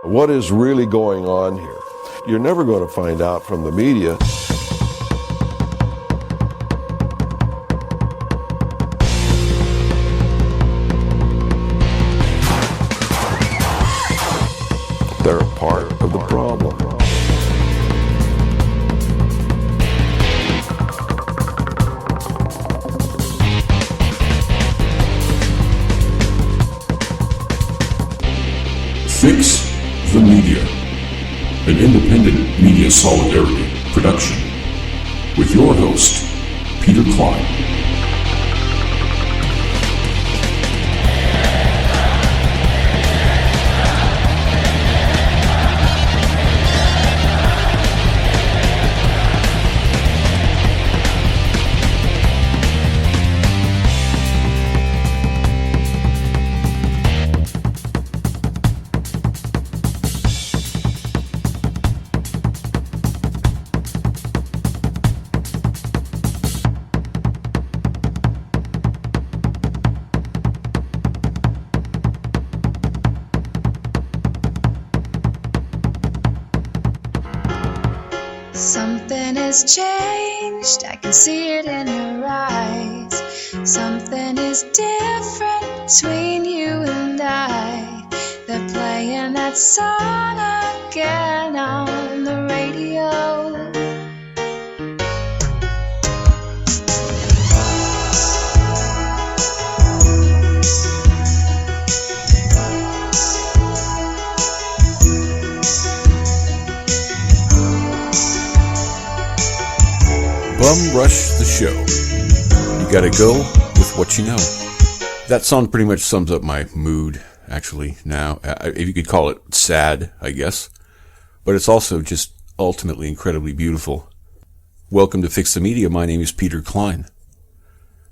What is really going on here? You're never going to find out from the media. They're a part of the problem. Fix the Media, an independent media solidarity production, with your host, Peter Klein. Something has changed, I can see it in your eyes. Something is different between you and I. They're playing that song again on the radio. Bum rush the show. You gotta go with what you know. That song pretty much sums up my mood, actually, now. If you could call it sad, I guess. But it's also just ultimately incredibly beautiful. Welcome to Fix the Media. My name is Peter Klein.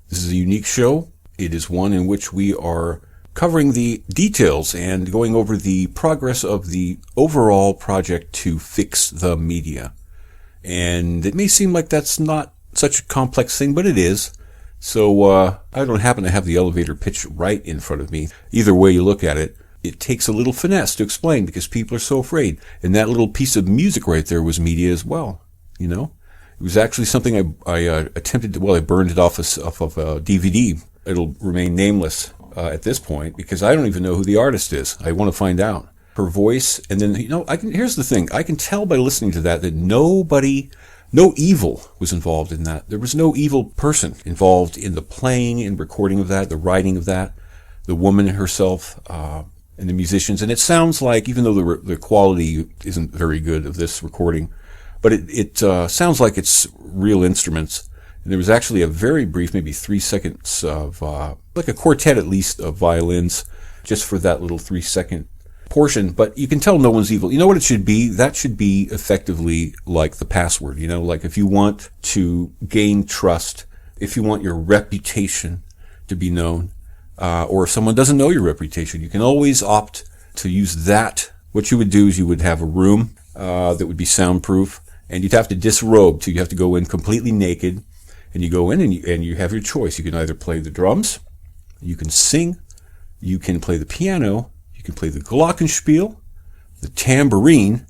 This is a unique show. It is one in which we are covering the details and going over the progress of the overall project to fix the media. And it may seem like that's not such a complex thing, but it is. So I don't happen to have the elevator pitch right in front of me. Either way you look at it, it takes a little finesse to explain because people are so afraid. And that little piece of music right there was media as well, you know? It was actually something I attempted to, I burned it off of a DVD. It'll remain nameless at this point because I don't even know who the artist is. I want to find out. Her voice, and then, here's the thing. I can tell by listening to that no evil was involved in that. There was no evil person involved in the playing and recording of that, the writing of that, the woman herself, and the musicians. And it sounds like, even though the quality isn't very good of this recording, but it sounds like it's real instruments. And there was actually a very brief, maybe 3 seconds of, like a quartet at least, of violins, just for that little 3-second portion, but you can tell no one's evil. You know what it should be? That should be effectively like the password, like if you want to gain trust, if you want your reputation to be known, or if someone doesn't know your reputation, you can always opt to use that. What you would do is you would have a room that would be soundproof, and you'd have to disrobe too. You have to go in completely naked, and you go in and you have your choice. You can either play the drums, you can sing, you can play the piano, you can play the glockenspiel, the tambourine,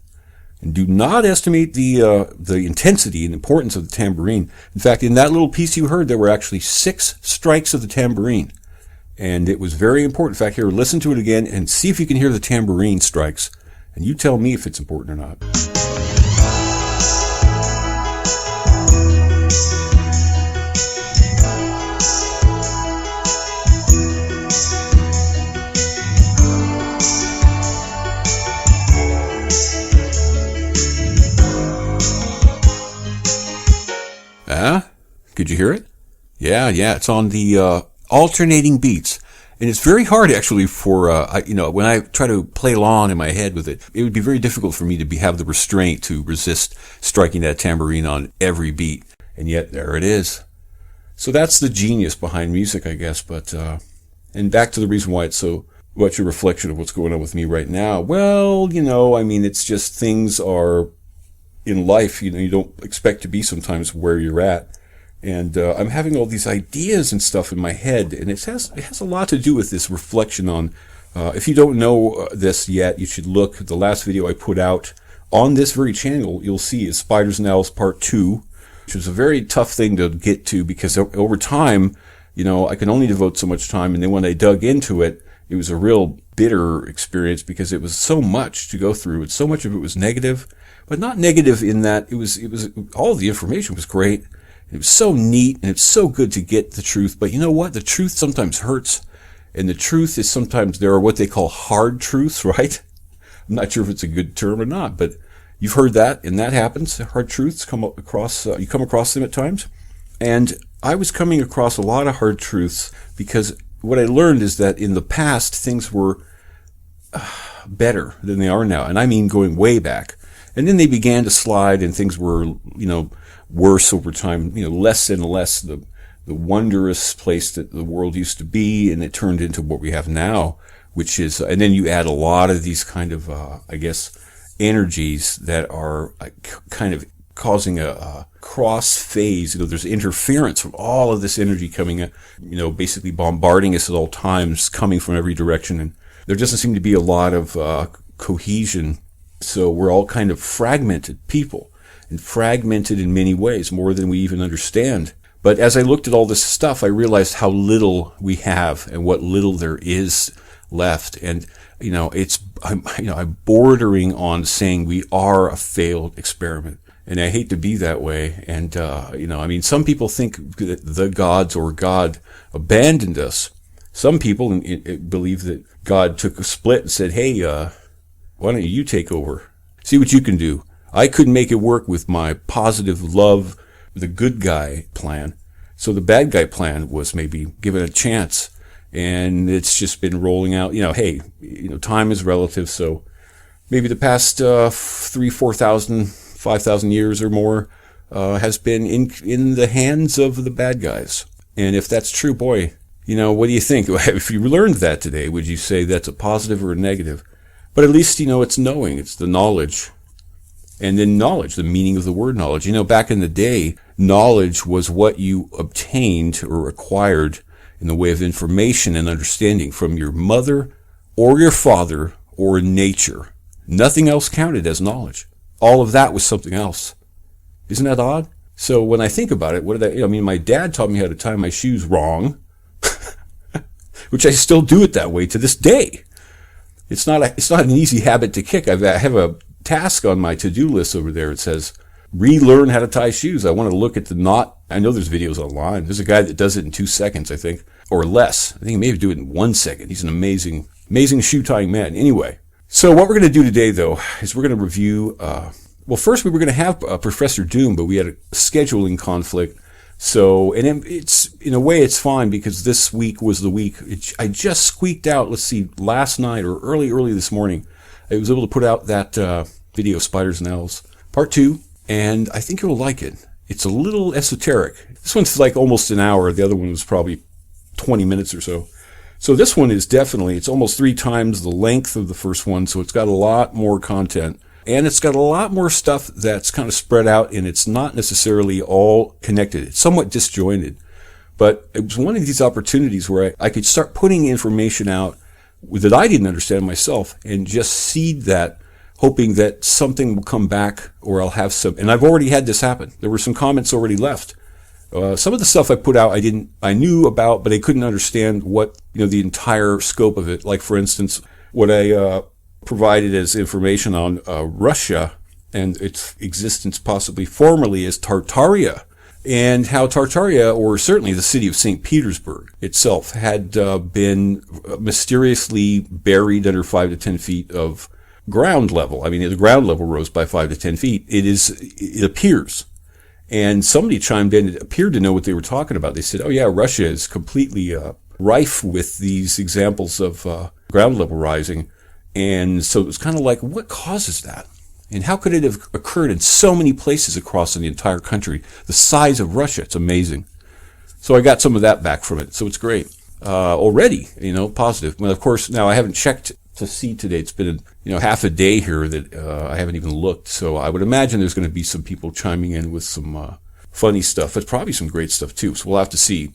and do not estimate the intensity and importance of the tambourine. In fact, in that little piece you heard, there were actually 6 strikes of the tambourine, and it was very important. In fact, here, listen to it again and see if you can hear the tambourine strikes, and you tell me if it's important or not. Could you hear it? Yeah, it's on the alternating beats. And it's very hard actually for, when I try to play along in my head with it, it would be very difficult for me to have the restraint to resist striking that tambourine on every beat. And yet there it is. So that's the genius behind music, I guess. But, and back to the reason why it's so much a reflection of what's going on with me right now. Well, it's just things are in life, you don't expect to be sometimes where you're at. And I'm having all these ideas and stuff in my head, and it has a lot to do with this reflection on If you don't know this yet, you should look at the last video I put out on this very channel. You'll see is Spiders and Owls Part 2, which was a very tough thing to get to because over time, I could only devote so much time. And then when I dug into it, it was a real bitter experience because it was so much to go through. And so much of it was negative, but not negative in that it was all of the information was great. It was so neat and it's so good to get the truth. But you know what? The truth sometimes hurts. And the truth is sometimes there are what they call hard truths, right? I'm not sure if it's a good term or not, but you've heard that, and that happens. Hard truths you come across them at times. And I was coming across a lot of hard truths because what I learned is that in the past, things were better than they are now. And I mean going way back. And then they began to slide and things were, worse over time, less and less the wondrous place that the world used to be, and it turned into what we have now, which is, and then you add a lot of these kind of, energies that are kind of causing a cross phase. There's interference from all of this energy coming, basically bombarding us at all times, coming from every direction, and there doesn't seem to be a lot of cohesion. So we're all kind of fragmented people, and fragmented in many ways, more than we even understand. But as I looked at all this stuff, I realized how little we have and what little there is left. And, I'm bordering on saying we are a failed experiment. And I hate to be that way. And, some people think that the gods or God abandoned us. Some people believe that God took a split and said, hey, why don't you take over? See what you can do. I couldn't make it work with my positive love, the good guy plan. So the bad guy plan was maybe given a chance, and it's just been rolling out. Time is relative. So maybe the past 3,000, 4,000, 5,000 years or more has been in the hands of the bad guys. And if that's true, boy, what do you think? If you learned that today, would you say that's a positive or a negative? But at least, it's knowing, it's the knowledge. And then knowledge, the meaning of the word knowledge. Back in the day, knowledge was what you obtained or acquired in the way of information and understanding from your mother or your father or nature. Nothing else counted as knowledge. All of that was something else. Isn't that odd? So when I think about it, my dad taught me how to tie my shoes wrong, which I still do it that way to this day. It's not an easy habit to kick. I have a task on my to-do list over there. It says, relearn how to tie shoes. I want to look at the knot. I know there's videos online. There's a guy that does it in 2 seconds, I think, or less. I think he may do it in 1 second. He's an amazing shoe tying man. Anyway, so what we're going to do today, though, is we're going to review, first we were going to have Professor Doom, but we had a scheduling conflict. So, and it's, in a way, it's fine because this week was the week. I just squeaked out, last night or early this morning. I was able to put out that video, Spiders and Owls, Part 2, and I think you'll like it. It's a little esoteric. This one's like almost an hour. The other one was probably 20 minutes or so. So this one is it's almost 3 times the length of the first one, so it's got a lot more content. And it's got a lot more stuff that's kind of spread out, and it's not necessarily all connected. It's somewhat disjointed. But it was one of these opportunities where I could start putting information out that I didn't understand myself and just seed that, hoping that something will come back or I'll have some. And I've already had this happen. There were some comments already left. Some of the stuff I put out, I knew about, but I couldn't understand what, the entire scope of it. Like, for instance, what I provided as information on Russia and its existence possibly formerly as Tartaria, and how Tartaria, or certainly the city of Saint Petersburg itself, had been mysteriously buried under 5 to 10 feet of ground level. I mean, the ground level rose by 5 to 10 feet. It appears. And somebody chimed in, it appeared to know what they were talking about. They said, oh yeah, Russia is completely rife with these examples of ground level rising. And so it was kind of like, what causes that? And how could it have occurred in so many places across the entire country? The size of Russia, it's amazing. So I got some of that back from it. So it's great. Already, positive. Well, of course, now I haven't checked to see today. It's been, half a day here that I haven't even looked. So I would imagine there's going to be some people chiming in with some funny stuff. But probably some great stuff too. So we'll have to see.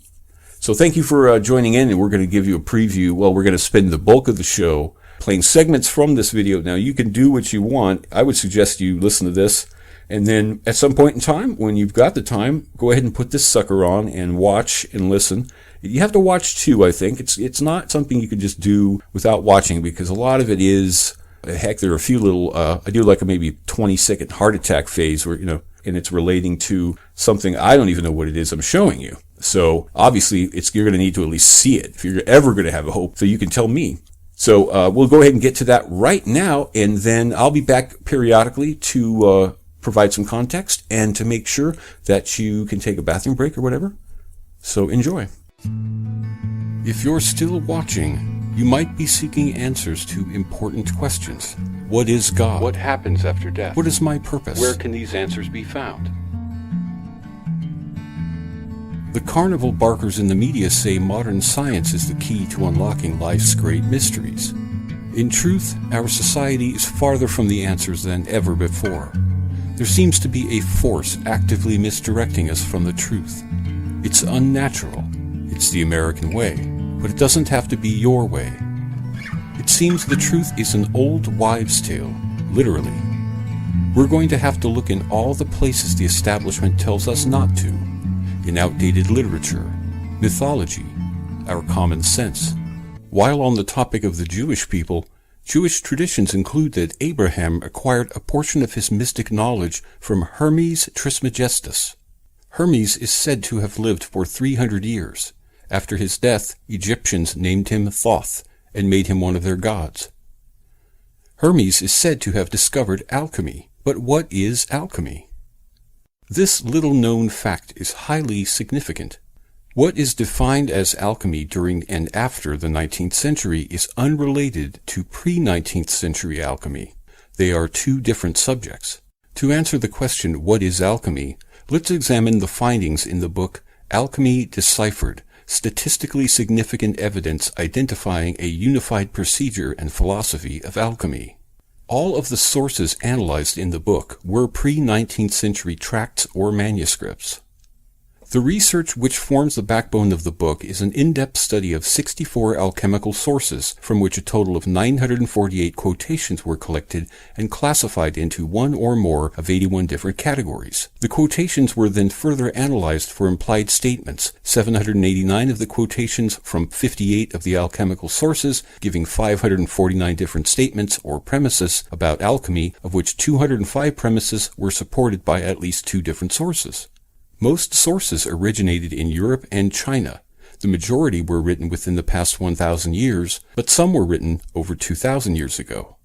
So thank you for joining in, and we're going to give you a preview. Well, we're going to spend the bulk of the show playing segments from this video. Now, you can do what you want. I would suggest you listen to this, and then at some point in time, when you've got the time, go ahead and put this sucker on and watch and listen. You have to watch too, I think. It's not something you can just do without watching, because a lot of it is, heck, there are a few little, I do like a maybe 20-second heart attack phase where, and it's relating to something I don't even know what it is I'm showing you. So obviously you're going to need to at least see it if you're ever going to have a hope, so you can tell me. So we'll go ahead and get to that right now, and then I'll be back periodically to provide some context and to make sure that you can take a bathroom break or whatever. So enjoy. If you're still watching, you might be seeking answers to important questions. What is God? What happens after death? What is my purpose? Where can these answers be found? The carnival barkers in the media say modern science is the key to unlocking life's great mysteries. In truth, our society is farther from the answers than ever before. There seems to be a force actively misdirecting us from the truth. It's unnatural. It's the American way, but it doesn't have to be your way. It seems the truth is an old wives' tale, literally. We're going to have to look in all the places the establishment tells us not to, in outdated literature, mythology, our common sense. While on the topic of the Jewish people, Jewish traditions include that Abraham acquired a portion of his mystic knowledge from Hermes Trismegistus. Hermes is said to have lived for 300 years. After his death, Egyptians named him Thoth and made him one of their gods. Hermes is said to have discovered alchemy. But what is alchemy? This little-known fact is highly significant. What is defined as alchemy during and after the 19th century is unrelated to pre-19th century alchemy. They are two different subjects. To answer the question, what is alchemy, let's examine the findings in the book Alchemy Deciphered, Statistically Significant Evidence Identifying a Unified Procedure and Philosophy of Alchemy. All of the sources analyzed in the book were pre-19th century tracts or manuscripts. The research which forms the backbone of the book is an in-depth study of 64 alchemical sources, from which a total of 948 quotations were collected and classified into one or more of 81 different categories. The quotations were then further analyzed for implied statements, 789 of the quotations from 58 of the alchemical sources, giving 549 different statements or premises about alchemy, of which 205 premises were supported by at least two different sources. Most sources originated in Europe and China. The majority were written within the past 1,000 years, but some were written over 2,000 years ago.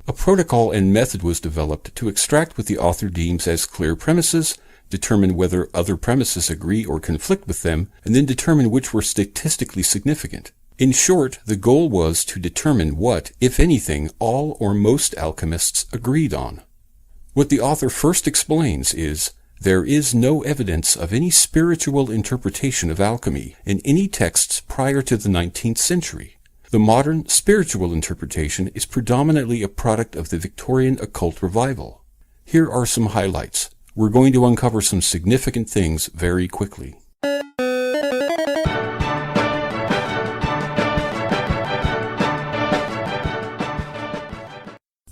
A protocol and method was developed to extract what the author deems as clear premises, determine whether other premises agree or conflict with them, and then determine which were statistically significant. In short, the goal was to determine what, if anything, all or most alchemists agreed on. What the author first explains is, there is no evidence of any spiritual interpretation of alchemy in any texts prior to the 19th century. The modern spiritual interpretation is predominantly a product of the Victorian occult revival. Here are some highlights. We're going to uncover some significant things very quickly.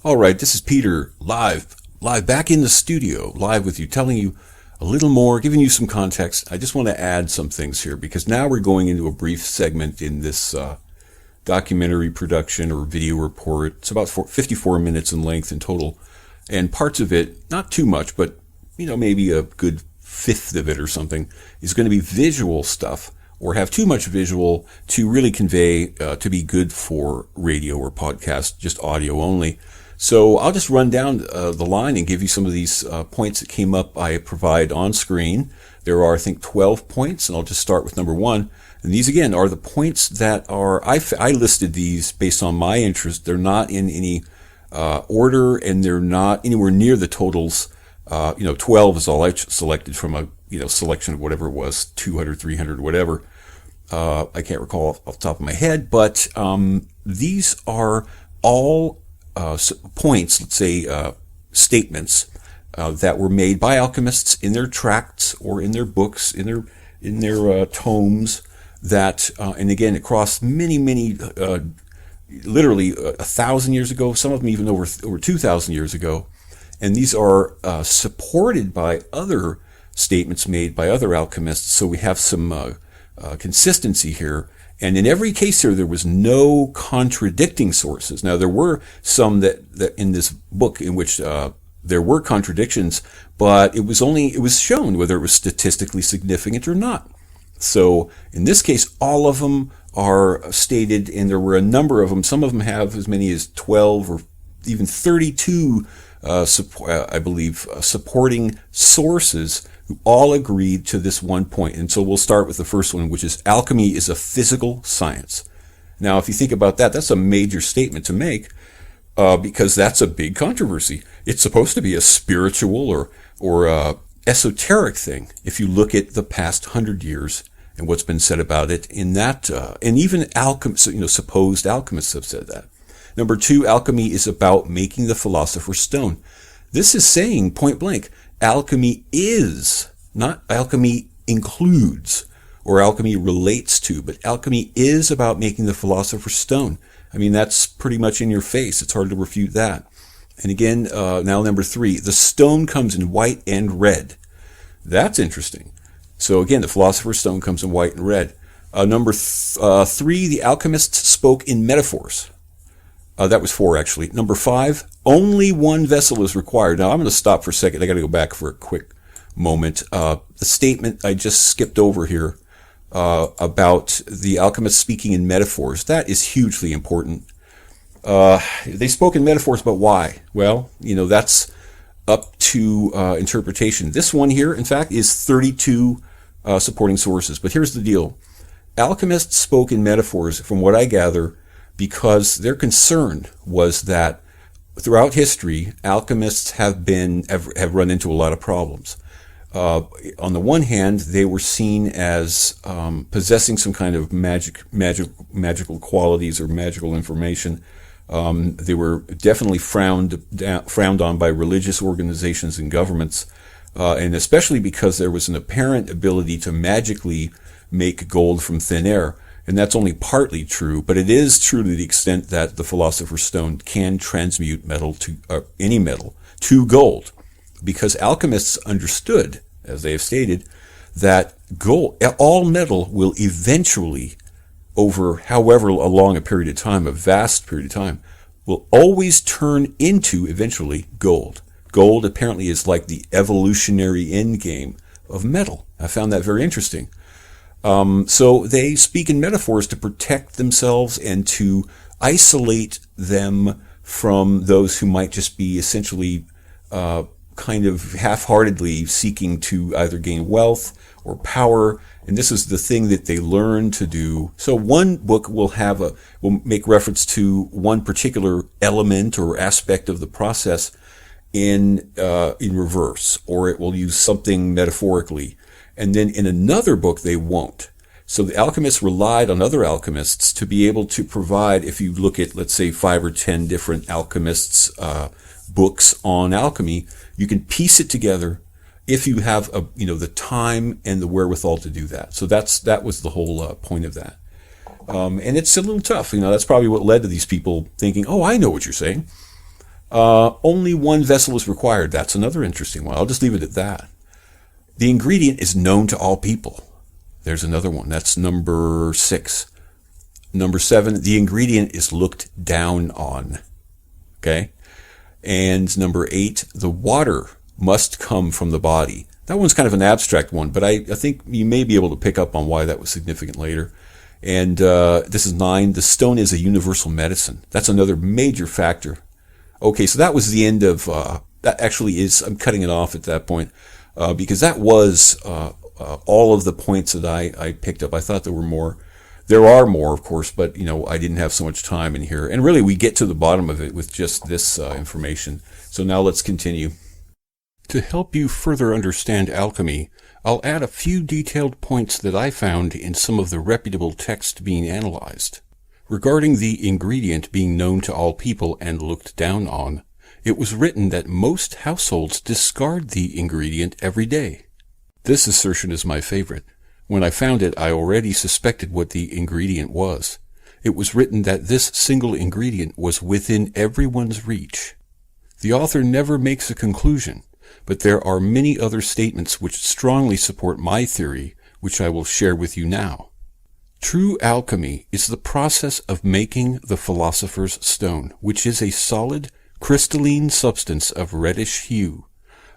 All right, this is Peter, live back in the studio, live with you, telling you a little more, giving you some context. I just want to add some things here, because now we're going into a brief segment in this documentary production or video report. It's about 54 minutes in length in total, and parts of it, not too much, but maybe a good fifth of it or something, is going to be visual stuff, or have too much visual to really convey, to be good for radio or podcast, just audio only. So I'll just run down the line and give you some of these points that came up I provide on screen. There are, I think, 12 points, and I'll just start with number 1. And these, again, are the points that are, I listed these based on my interest. They're not in any order, and they're not anywhere near the totals. 12 is all I selected from a selection of whatever it was, 200, 300, whatever. I can't recall off the top of my head, but these are all points, let's say statements that were made by alchemists in their tracts or in their books, in their tomes, that, and again, across many, literally 1,000 years ago, some of them even over 2,000 years ago. And these are supported by other statements made by other alchemists. So we have some consistency here. And in every case here, there was no contradicting sources. Now, there were some that in this book in which there were contradictions, but it was shown whether it was statistically significant or not. So in this case, all of them are stated, and there were a number of them. Some of them have as many as 12 or even 32, I believe, supporting sources who all agreed to this one point. And so we'll start with the first one, which is alchemy is a physical science. Now, if you think about that, that's a major statement to make, because that's a big controversy. It's supposed to be a spiritual or esoteric thing. If you look at the past 100 years and what's been said about it in that, and even supposed alchemists have said that. Number 2, alchemy is about making the philosopher's stone. This is saying point blank, alchemy is, not alchemy includes or alchemy relates to, but alchemy is about making the philosopher's stone. I mean, that's pretty much in your face. It's hard to refute that. And again, now number 3, the stone comes in white and red. That's interesting. So again, the philosopher's stone comes in white and red. Number 3, the alchemists spoke in metaphors. That was 4, actually. Number 5, only one vessel is required. Now, I'm going to stop for a second. I got to go back for a quick moment. The statement I just skipped over here about the alchemists speaking in metaphors, that is hugely important. They spoke in metaphors, but why? Well, that's up to interpretation. This one here, in fact, is 32 supporting sources. But here's the deal. Alchemists spoke in metaphors, from what I gather, because their concern was that throughout history, alchemists have run into a lot of problems. On the one hand, they were seen as possessing some kind of magical qualities or magical information. They were definitely frowned on by religious organizations and governments, and especially because there was an apparent ability to magically make gold from thin air. And that's only partly true, but it is true to the extent that the philosopher's stone can transmute metal to any metal to gold, because alchemists understood, as they have stated, that gold, all metal will eventually, over however long a period of time, a vast period of time, will always turn into eventually gold. Gold apparently is like the evolutionary end game of metal. I found that very interesting. So they speak in metaphors to protect themselves and to isolate them from those who might just be essentially kind of half-heartedly seeking to either gain wealth or power. And this is the thing that they learn to do. So one book will make reference to one particular element or aspect of the process in reverse, or it will use something metaphorically. And then in another book, they won't. So the alchemists relied on other alchemists to be able to provide, if you look at, let's say, 5 or 10 different alchemists' books on alchemy, you can piece it together if you have the time and the wherewithal to do that. So that was the whole point of that. And it's a little tough. That's probably what led to these people thinking, oh, I know what you're saying. Only one vessel is required. That's another interesting one. I'll just leave it at that. The ingredient is known to all people. There's another one. That's number 6. Number 7, the ingredient is looked down on. Okay? And number 8, the water must come from the body. That one's kind of an abstract one, but I think you may be able to pick up on why that was significant later. And this is 9, the stone is a universal medicine. That's another major factor. Okay, so that was the end of, that actually is, I'm cutting it off at that point. Because that was all of the points that I picked up. I thought there were more. There are more, of course, but I didn't have so much time in here. And really, we get to the bottom of it with just this information. So now let's continue. To help you further understand alchemy, I'll add a few detailed points that I found in some of the reputable text being analyzed. Regarding the ingredient being known to all people and looked down on, it was written that most households discard the ingredient every day. This assertion is my favorite. When I found it, I already suspected what the ingredient was. It was written that this single ingredient was within everyone's reach. The author never makes a conclusion, but there are many other statements which strongly support my theory, which I will share with you now. True alchemy is the process of making the philosopher's stone, which is a solid, crystalline substance of reddish hue.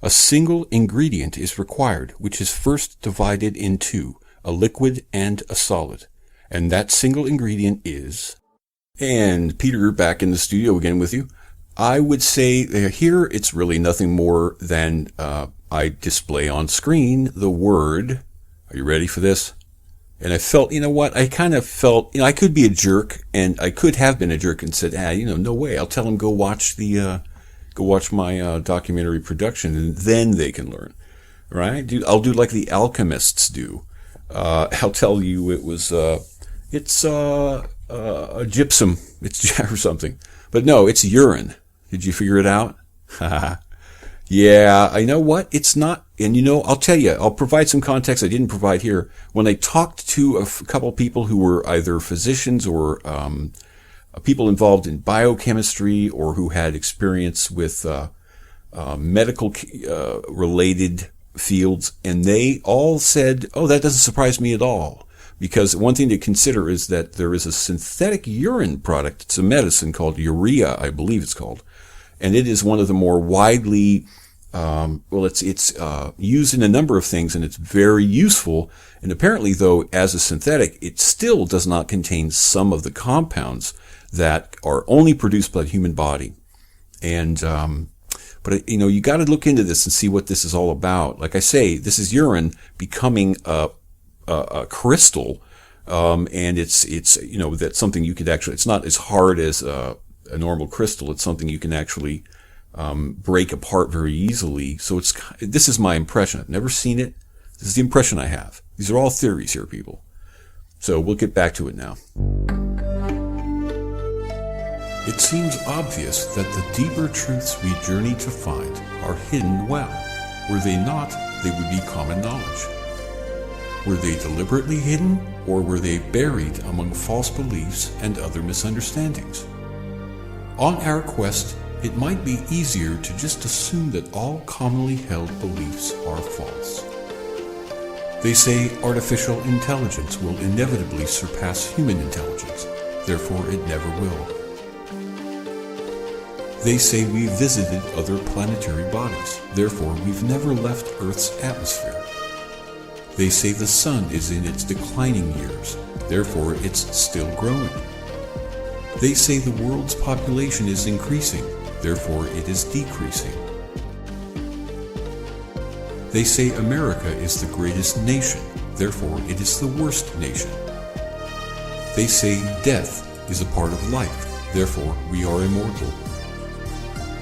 A single ingredient is required, which is first divided in two, a liquid and a solid. And that single ingredient is... And Peter, back in the studio again with you. I would say here it's really nothing more than I display on screen the word. Are you ready for this? And I felt, I kind of felt, I could be a jerk, and I could have been a jerk and said, no way. I'll tell them go watch my documentary production, and then they can learn, right? I'll do like the alchemists do. I'll tell you it's a gypsum, it's or something, but no, it's urine. Did you figure it out? Yeah, I know what? It's not. And I'll tell you, I'll provide some context I didn't provide here. When I talked to a couple people who were either physicians or people involved in biochemistry or who had experience with medical related fields, and they all said, oh, that doesn't surprise me at all. Because one thing to consider is that there is a synthetic urine product. It's a medicine called urea, I believe it's called. And it is one of the more widely, it's used in a number of things, and it's very useful. And apparently, though, as a synthetic, it still does not contain some of the compounds that are only produced by the human body. And, but you got to look into this and see what this is all about. Like I say, this is urine becoming a crystal, and it's that's something you could actually. It's not as hard as a normal crystal. It's something you can actually break apart very easily. So this is my impression. I've never seen it. This is the impression I have. These are all theories here, people. So we'll get back to it now. It seems obvious that the deeper truths we journey to find are hidden well. Were they not, they would be common knowledge. Were they deliberately hidden, or were they buried among false beliefs and other misunderstandings? On our quest, it might be easier to just assume that all commonly held beliefs are false. They say artificial intelligence will inevitably surpass human intelligence, therefore it never will. They say we visited other planetary bodies, therefore we've never left Earth's atmosphere. They say the sun is in its declining years, therefore it's still growing. They say the world's population is increasing, therefore it is decreasing. They say America is the greatest nation, therefore it is the worst nation. They say death is a part of life, therefore we are immortal.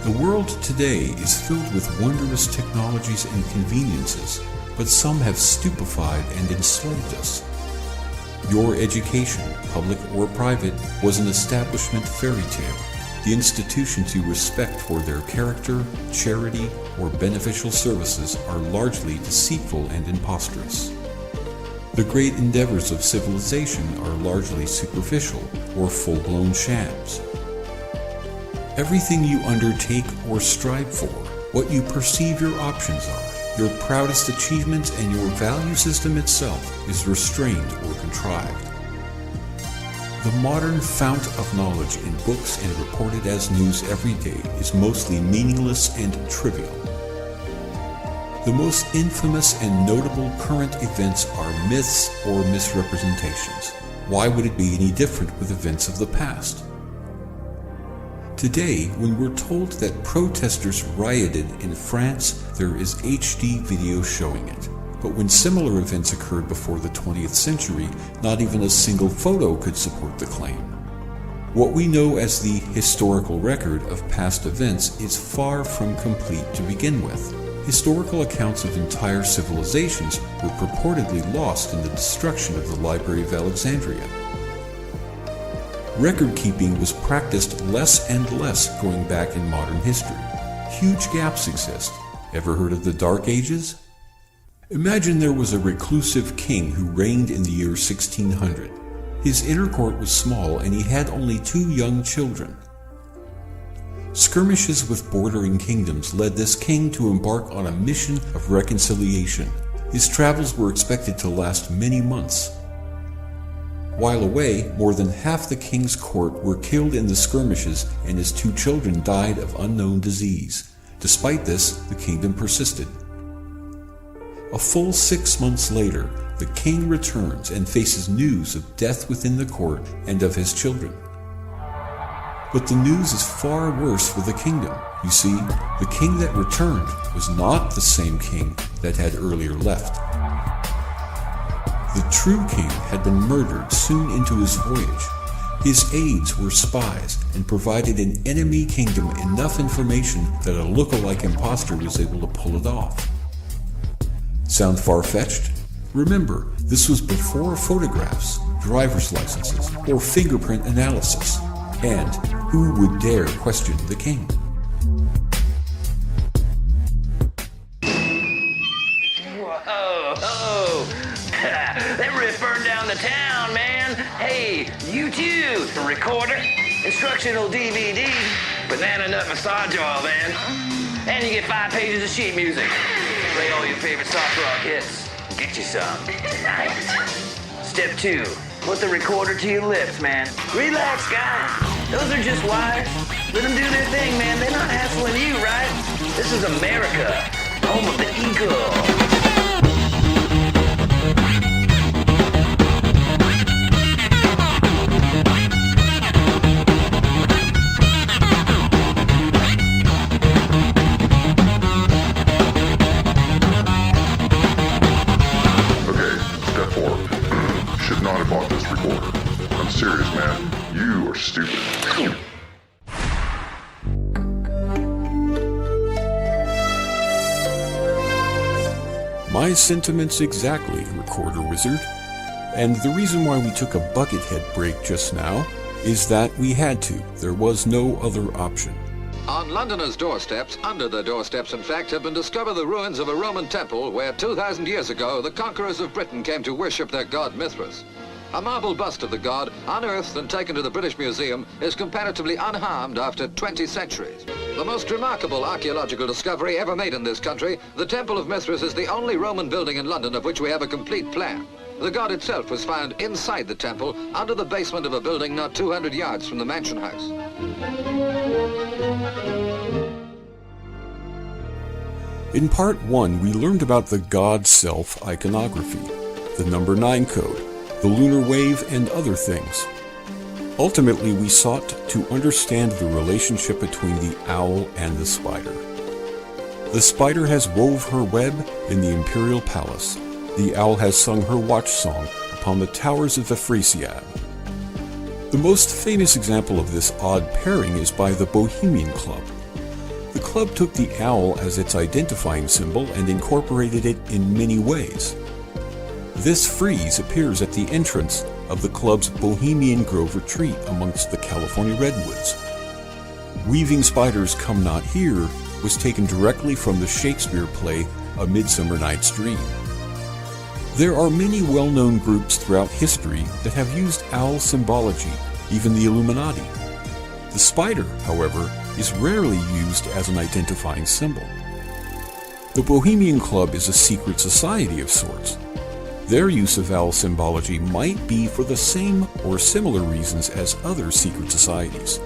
The world today is filled with wondrous technologies and conveniences, but some have stupefied and enslaved us. Your education, public or private, was an establishment fairy tale. The institutions you respect for their character, charity, or beneficial services are largely deceitful and impostorous. The great endeavors of civilization are largely superficial or full-blown shams. Everything you undertake or strive for, what you perceive your options are, your proudest achievement, and your value system itself is restrained or contrived. The modern fount of knowledge in books and reported as news every day is mostly meaningless and trivial. The most infamous and notable current events are myths or misrepresentations. Why would it be any different with events of the past? Today, when we're told that protesters rioted in France, there is HD video showing it. But when similar events occurred before the 20th century, not even a single photo could support the claim. What we know as the historical record of past events is far from complete to begin with. Historical accounts of entire civilizations were purportedly lost in the destruction of the Library of Alexandria. Record-keeping was practiced less and less going back in modern history. Huge gaps exist. Ever heard of the Dark Ages? Imagine there was a reclusive king who reigned in the year 1600. His inner court was small and he had only 2 young children. Skirmishes with bordering kingdoms led this king to embark on a mission of reconciliation. His travels were expected to last many months. While away, more than half the king's court were killed in the skirmishes and his 2 children died of unknown disease. Despite this, the kingdom persisted. A full 6 months later, the king returns and faces news of death within the court and of his children. But the news is far worse for the kingdom. You see, the king that returned was not the same king that had earlier left. The true king had been murdered soon into his voyage. His aides were spies and provided an enemy kingdom enough information that a look-alike imposter was able to pull it off. Sound far-fetched? Remember, this was before photographs, driver's licenses, or fingerprint analysis. And who would dare question the king? Whoa! That riff burned down the town, man. Hey, you too. A recorder, instructional DVD, banana nut massage oil, man. And you get 5 pages of sheet music. Play all your favorite soft rock hits. Get you some tonight. Step 2. Put the recorder to your lips, man. Relax, guy. Those are just wires. Let them do their thing, man. They're not hassling you, right? This is America, home of the eagle. Serious, man. You are stupid. My sentiments exactly, Recorder Wizard. And the reason why we took a buckethead break just now is that we had to. There was no other option. On Londoners' doorsteps, under their doorsteps in fact, have been discovered the ruins of a Roman temple where 2,000 years ago the conquerors of Britain came to worship their god Mithras. A marble bust of the god, unearthed and taken to the British Museum, is comparatively unharmed after 20 centuries. The most remarkable archaeological discovery ever made in this country, the Temple of Mithras is the only Roman building in London of which we have a complete plan. The god itself was found inside the temple, under the basement of a building not 200 yards from the mansion house. In part 1, we learned about the god self iconography, the number 9 code, the lunar wave, and other things. Ultimately, we sought to understand the relationship between the owl and the spider. The spider has wove her web in the imperial palace. The owl has sung her watch song upon the towers of the Frisiad. The most famous example of this odd pairing is by the Bohemian Club. The club took the owl as its identifying symbol and incorporated it in many ways. This frieze appears at the entrance of the club's Bohemian Grove retreat amongst the California redwoods. Weaving Spiders Come Not Here was taken directly from the Shakespeare play A Midsummer Night's Dream. There are many well-known groups throughout history that have used owl symbology, even the Illuminati. The spider, however, is rarely used as an identifying symbol. The Bohemian Club is a secret society of sorts. Their use of owl symbology might be for the same or similar reasons as other secret societies.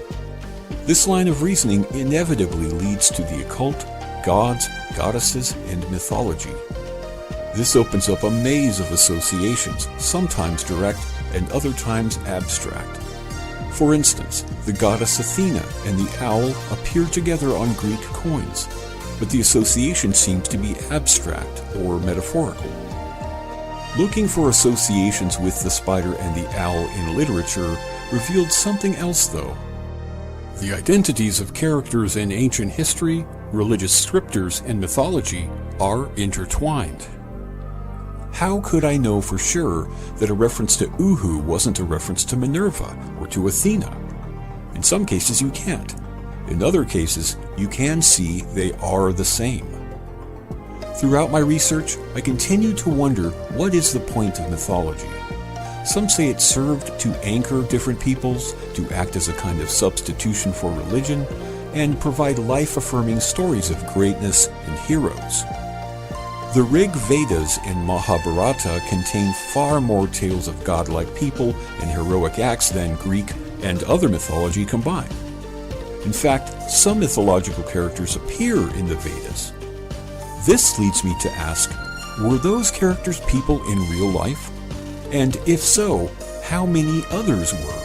This line of reasoning inevitably leads to the occult, gods, goddesses, and mythology. This opens up a maze of associations, sometimes direct and other times abstract. For instance, the goddess Athena and the owl appear together on Greek coins, but the association seems to be abstract or metaphorical. Looking for associations with the spider and the owl in literature revealed something else, though. The identities of characters in ancient history, religious scriptures, and mythology are intertwined. How could I know for sure that a reference to Uhu wasn't a reference to Minerva or to Athena? In some cases you can't. In other cases, you can see they are the same. Throughout my research, I continue to wonder, what is the point of mythology? Some say it served to anchor different peoples, to act as a kind of substitution for religion, and provide life-affirming stories of greatness and heroes. The Rig Vedas and Mahabharata contain far more tales of godlike people and heroic acts than Greek and other mythology combined. In fact, some mythological characters appear in the Vedas. This leads me to ask, were those characters people in real life? And if so, how many others were?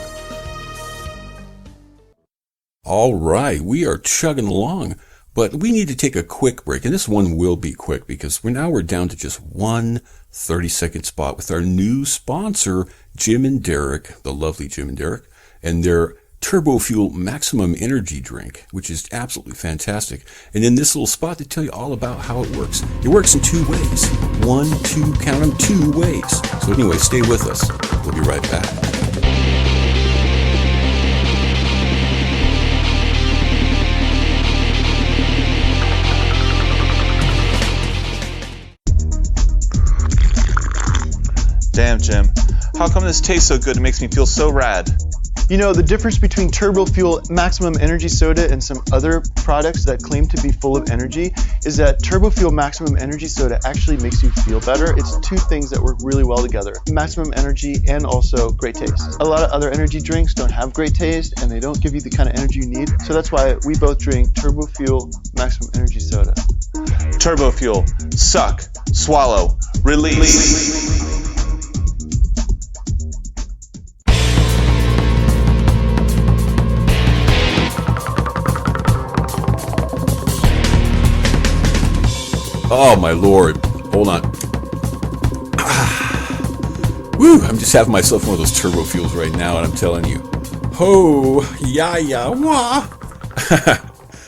All right, we are chugging along, but we need to take a quick break, and this one will be quick because we're down to just one 30-second spot with our new sponsor, Jim and Derek, the lovely Jim and Derek, and their Turbo Fuel Maximum Energy Drink, which is absolutely fantastic. And in this little spot, to tell you all about how it works. It works in two ways. One, two, count them, two ways. So anyway, stay with us. We'll be right back. Damn, Jim. How come this tastes so good and makes me feel so rad? You know, the difference between Turbo Fuel Maximum Energy Soda and some other products that claim to be full of energy is that Turbo Fuel Maximum Energy Soda actually makes you feel better. It's two things that work really well together. Maximum energy and also great taste. A lot of other energy drinks don't have great taste and they don't give you the kind of energy you need. So that's why we both drink Turbo Fuel Maximum Energy Soda. Turbo Fuel. Suck. Swallow. Release. Oh my lord. Hold on. Woo! I'm just having myself one of those turbo fuels right now, and I'm telling you. Ho! Ya wah!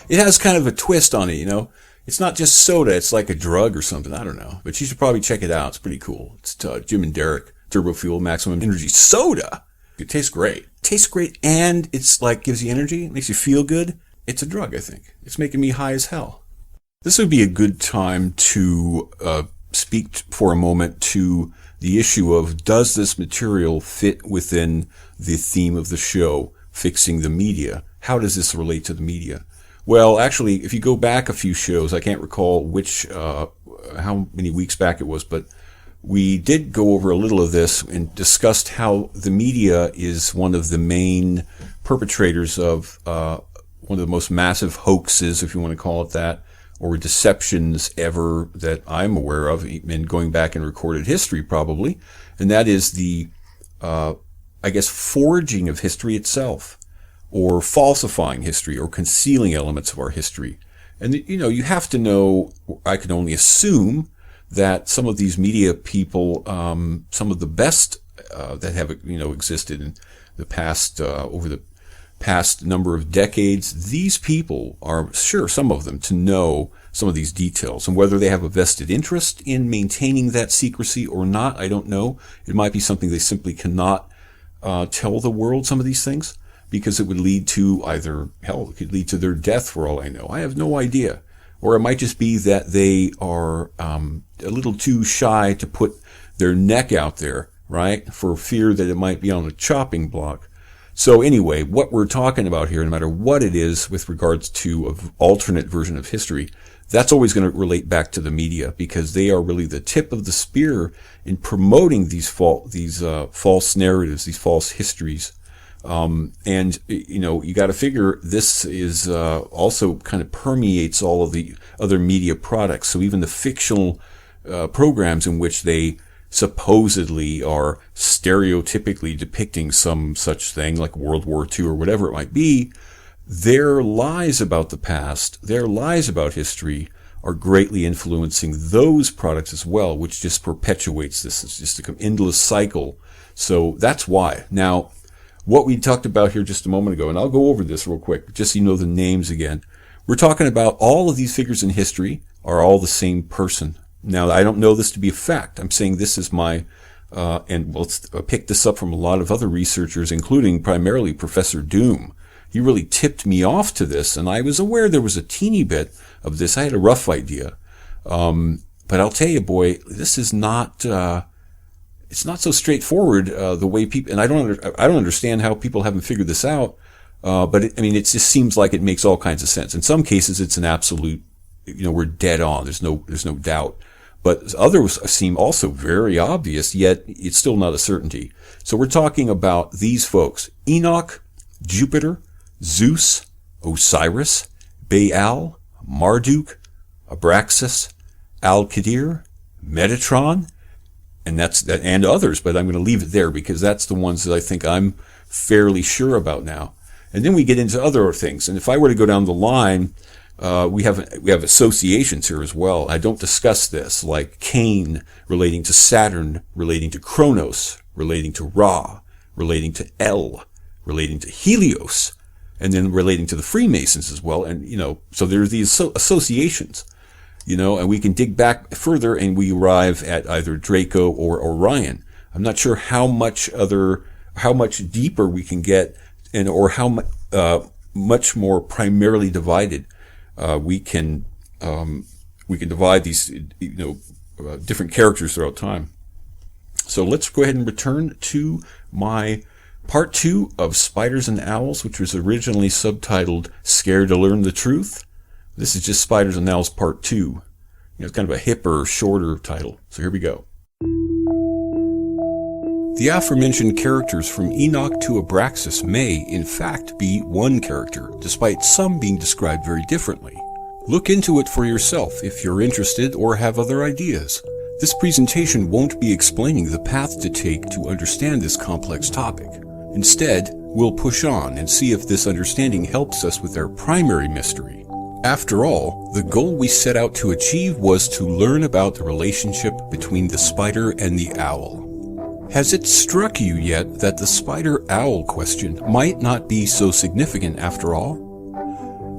It has kind of a twist on it, you know? It's not just soda, it's like a drug or something. I don't know. But you should probably check it out. It's pretty cool. It's Jim and Derek Turbo Fuel Maximum Energy Soda. It tastes great. Tastes great, and it's like gives you energy, makes you feel good. It's a drug, I think. It's making me high as hell. This would be a good time to speak for a moment to the issue of, does this material fit within the theme of the show, fixing the media? How does this relate to the media? Well, actually, if you go back a few shows, I can't recall which, how many weeks back it was, but we did go over a little of this and discussed how the media is one of the main perpetrators of one of the most massive hoaxes, if you want to call it that, or deceptions ever that I'm aware of, and going back in recorded history probably, and that is the, forging of history itself, or falsifying history, or concealing elements of our history. And, you know, you have to know, I can only assume, that some of these media people, some of the best that have, existed in the past, over the past number of decades, these people are, sure, some of them, to know some of these details. And whether they have a vested interest in maintaining that secrecy or not, I don't know. It might be something they simply cannot tell the world, some of these things, because it would lead to either, hell, it could lead to their death for all I know. I have no idea. Or it might just be that they are a little too shy to put their neck out there, right, for fear that it might be on a chopping block. So anyway, what we're talking about here, no matter what it is with regards to an alternate version of history, that's always going to relate back to the media, because they are really the tip of the spear in promoting these false narratives, these false histories. And, you got to figure this is also kind of permeates all of the other media products. So even the fictional programs in which they supposedly are stereotypically depicting some such thing like World War II or whatever it might be, their lies about the past, their lies about history are greatly influencing those products as well, which just perpetuates this. It's just an endless cycle. So that's why. Now, what we talked about here just a moment ago, and I'll go over this real quick, just so you know the names again. We're talking about all of these figures in history are all the same person. Now, I don't know this to be a fact. I'm saying this is my, and let's pick this up from a lot of other researchers, including primarily Professor Doom. He really tipped me off to this, and I was aware there was a teeny bit of this. I had a rough idea. But I'll tell you, boy, this is not, it's not so straightforward, the way people, and I don't understand how people haven't figured this out. But it just seems like it makes all kinds of sense. In some cases, it's an absolute, we're dead on. There's no doubt. But others seem also very obvious, yet it's still not a certainty. So we're talking about these folks: Enoch, Jupiter, Zeus, Osiris, Baal, Marduk, Abraxas, Al-Qadir, Metatron, and others, but I'm going to leave it there because that's the ones that I think I'm fairly sure about now. And then we get into other things. And if I were to go down the line, we have associations here as well. I don't discuss this, like Cain relating to Saturn, relating to Kronos, relating to Ra, relating to El, relating to Helios, and then relating to the Freemasons as well. And, so there's these associations, and we can dig back further and we arrive at either Draco or Orion. I'm not sure how much deeper we can get, or how much more primarily divided we can divide these different characters throughout time. So let's go ahead and return to my part 2 of Spiders and Owls, which was originally subtitled "Scared to Learn the Truth." This is just Spiders and Owls Part 2. It's kind of a hipper, shorter title. So here we go. The aforementioned characters from Enoch to Abraxas may, in fact, be one character, despite some being described very differently. Look into it for yourself if you're interested or have other ideas. This presentation won't be explaining the path to take to understand this complex topic. Instead, we'll push on and see if this understanding helps us with our primary mystery. After all, the goal we set out to achieve was to learn about the relationship between the spider and the owl. Has it struck you yet that the spider-owl question might not be so significant after all?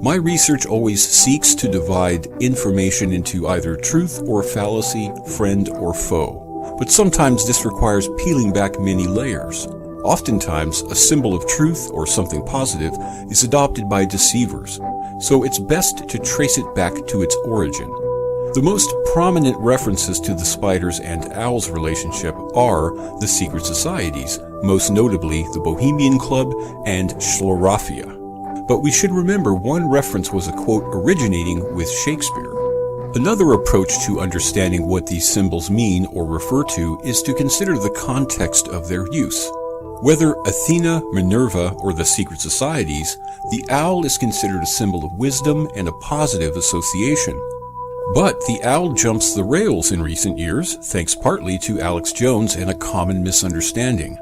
My research always seeks to divide information into either truth or fallacy, friend or foe, but sometimes this requires peeling back many layers. Oftentimes, a symbol of truth or something positive is adopted by deceivers, so it's best to trace it back to its origin. The most prominent references to the spiders and owls relationship are the secret societies, most notably the Bohemian Club and Schlorafia. But we should remember one reference was a quote originating with Shakespeare. Another approach to understanding what these symbols mean or refer to is to consider the context of their use. Whether Athena, Minerva, or the secret societies, the owl is considered a symbol of wisdom and a positive association. But the owl jumps the rails in recent years, thanks partly to Alex Jones and a common misunderstanding.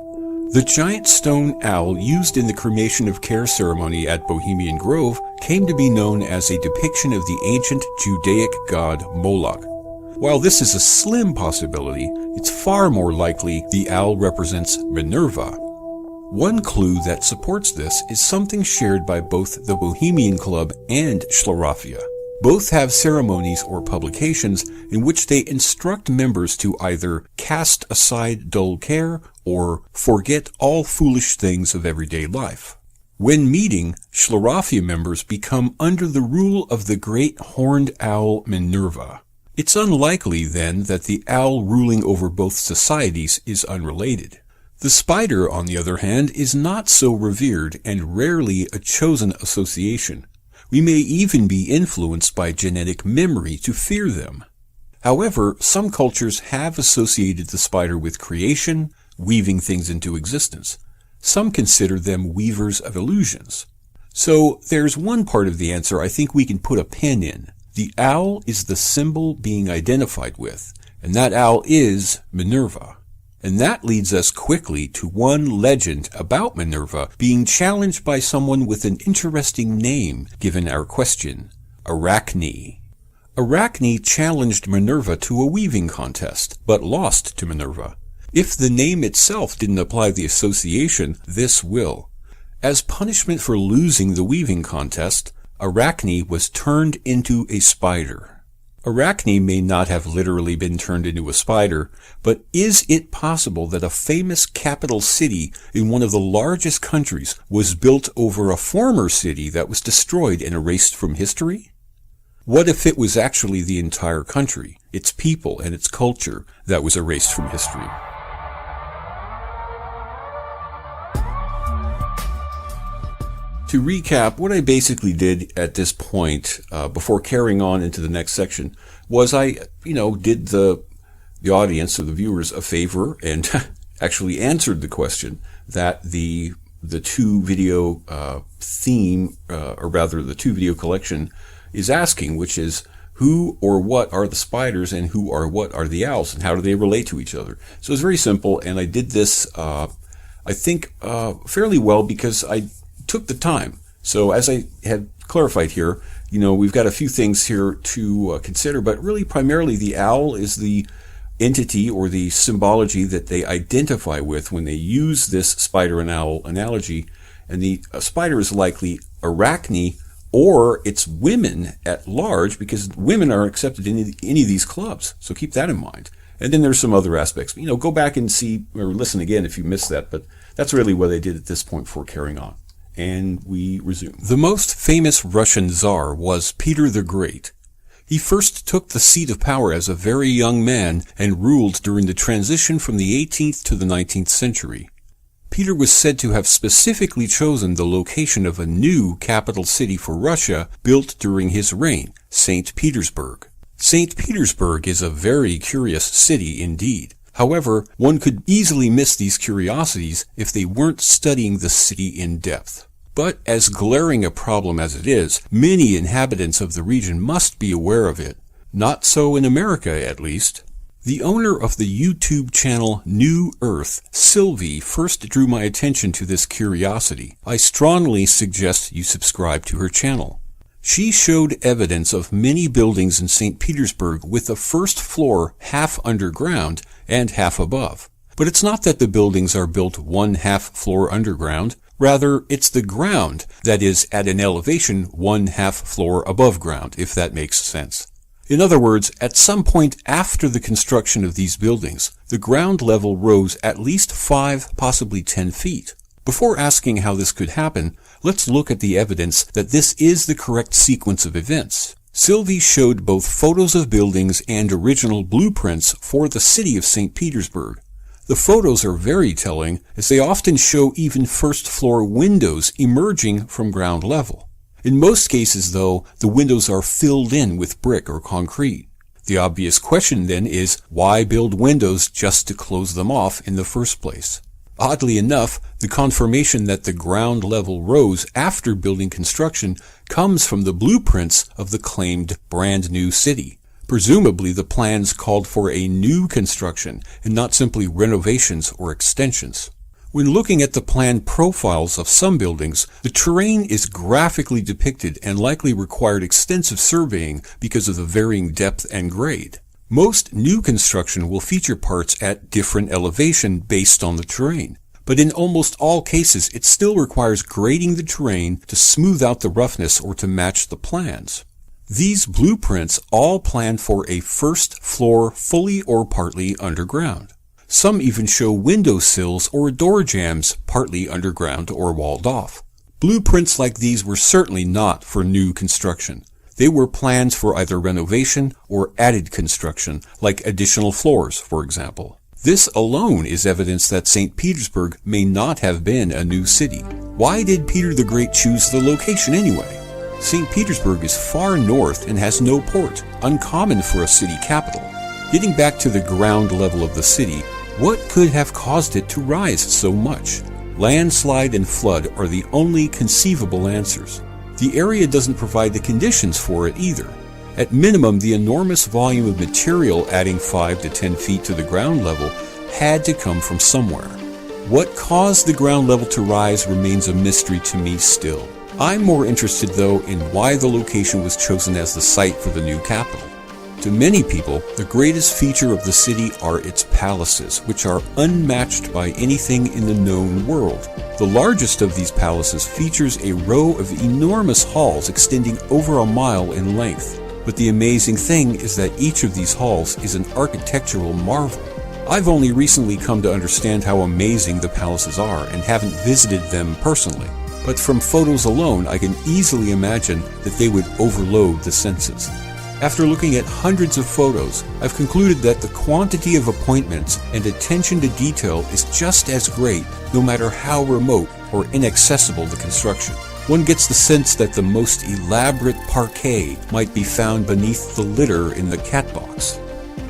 The giant stone owl used in the cremation of care ceremony at Bohemian Grove came to be known as a depiction of the ancient Judaic god Moloch. While this is a slim possibility, it's far more likely the owl represents Minerva. One clue that supports this is something shared by both the Bohemian Club and Schlorafia. Both have ceremonies or publications in which they instruct members to either cast aside dull care or forget all foolish things of everyday life. When meeting, Schlorafia members become under the rule of the great horned owl Minerva. It's unlikely, then, that the owl ruling over both societies is unrelated. The spider, on the other hand, is not so revered and rarely a chosen association. We may even be influenced by genetic memory to fear them. However, some cultures have associated the spider with creation, weaving things into existence. Some consider them weavers of illusions. So there's one part of the answer I think we can put a pin in. The owl is the symbol being identified with, and that owl is Minerva. And that leads us quickly to one legend about Minerva being challenged by someone with an interesting name given our question, Arachne. Arachne challenged Minerva to a weaving contest, but lost to Minerva. If the name itself didn't apply the association, this will. As punishment for losing the weaving contest, Arachne was turned into a spider. Arachne may not have literally been turned into a spider, but is it possible that a famous capital city in one of the largest countries was built over a former city that was destroyed and erased from history? What if it was actually the entire country, its people and its culture, that was erased from history? To recap, what I basically did at this point, before carrying on into the next section, was I, did the audience or the viewers a favor and actually answered the question that the two video theme, or rather the two video collection, is asking, which is who or what are the spiders and who or what are the owls, and how do they relate to each other? So it's very simple, and I did this, I think, fairly well because I took the time. So as I had clarified here, we've got a few things here to consider, but really primarily the owl is the entity or the symbology that they identify with when they use this spider and owl analogy. And the spider is likely Arachne, or it's women at large, because women are accepted in any of these clubs. So keep that in mind. And then there's some other aspects. Go back and see or listen again if you missed that. But that's really what I did at this point before carrying on. And we resume. The most famous Russian Tsar was Peter the Great. He first took the seat of power as a very young man and ruled during the transition from the 18th to the 19th century. Peter was said to have specifically chosen the location of a new capital city for Russia built during his reign, Saint Petersburg. Saint Petersburg is a very curious city indeed. However, one could easily miss these curiosities if they weren't studying the city in depth. But as glaring a problem as it is, many inhabitants of the region must be aware of it. Not so in America, at least. The owner of the YouTube channel New Earth, Sylvie, first drew my attention to this curiosity. I strongly suggest you subscribe to her channel. She showed evidence of many buildings in St. Petersburg with the first floor half underground and half above. But it's not that the buildings are built one half floor underground. Rather, it's the ground that is at an elevation one half floor above ground, if that makes sense. In other words, at some point after the construction of these buildings, the ground level rose at least 5, possibly 10 feet. Before asking how this could happen, let's look at the evidence that this is the correct sequence of events. Sylvie showed both photos of buildings and original blueprints for the city of St. Petersburg. The photos are very telling, as they often show even first-floor windows emerging from ground level. In most cases, though, the windows are filled in with brick or concrete. The obvious question then is, why build windows just to close them off in the first place? Oddly enough, the confirmation that the ground level rose after building construction comes from the blueprints of the claimed brand new city. Presumably, the plans called for a new construction and not simply renovations or extensions. When looking at the planned profiles of some buildings, the terrain is graphically depicted and likely required extensive surveying because of the varying depth and grade. Most new construction will feature parts at different elevation based on the terrain, but in almost all cases it still requires grading the terrain to smooth out the roughness or to match the plans. These blueprints all plan for a first floor fully or partly underground. Some even show window sills or door jambs partly underground or walled off. Blueprints like these were certainly not for new construction. They were plans for either renovation or added construction, like additional floors, for example. This alone is evidence that St. Petersburg may not have been a new city. Why did Peter the Great choose the location anyway? St. Petersburg is far north and has no port, uncommon for a city capital. Getting back to the ground level of the city, what could have caused it to rise so much? Landslide and flood are the only conceivable answers. The area doesn't provide the conditions for it either. At minimum, the enormous volume of material adding 5 to 10 feet to the ground level had to come from somewhere. What caused the ground level to rise remains a mystery to me still. I'm more interested, though, in why the location was chosen as the site for the new capital. To many people, the greatest feature of the city are its palaces, which are unmatched by anything in the known world. The largest of these palaces features a row of enormous halls extending over a mile in length. But the amazing thing is that each of these halls is an architectural marvel. I've only recently come to understand how amazing the palaces are and haven't visited them personally. but from photos alone I can easily imagine that they would overload the senses. After looking at hundreds of photos, I've concluded that the quantity of appointments and attention to detail is just as great, no matter how remote or inaccessible the construction. One gets the sense that the most elaborate parquet might be found beneath the litter in the cat box.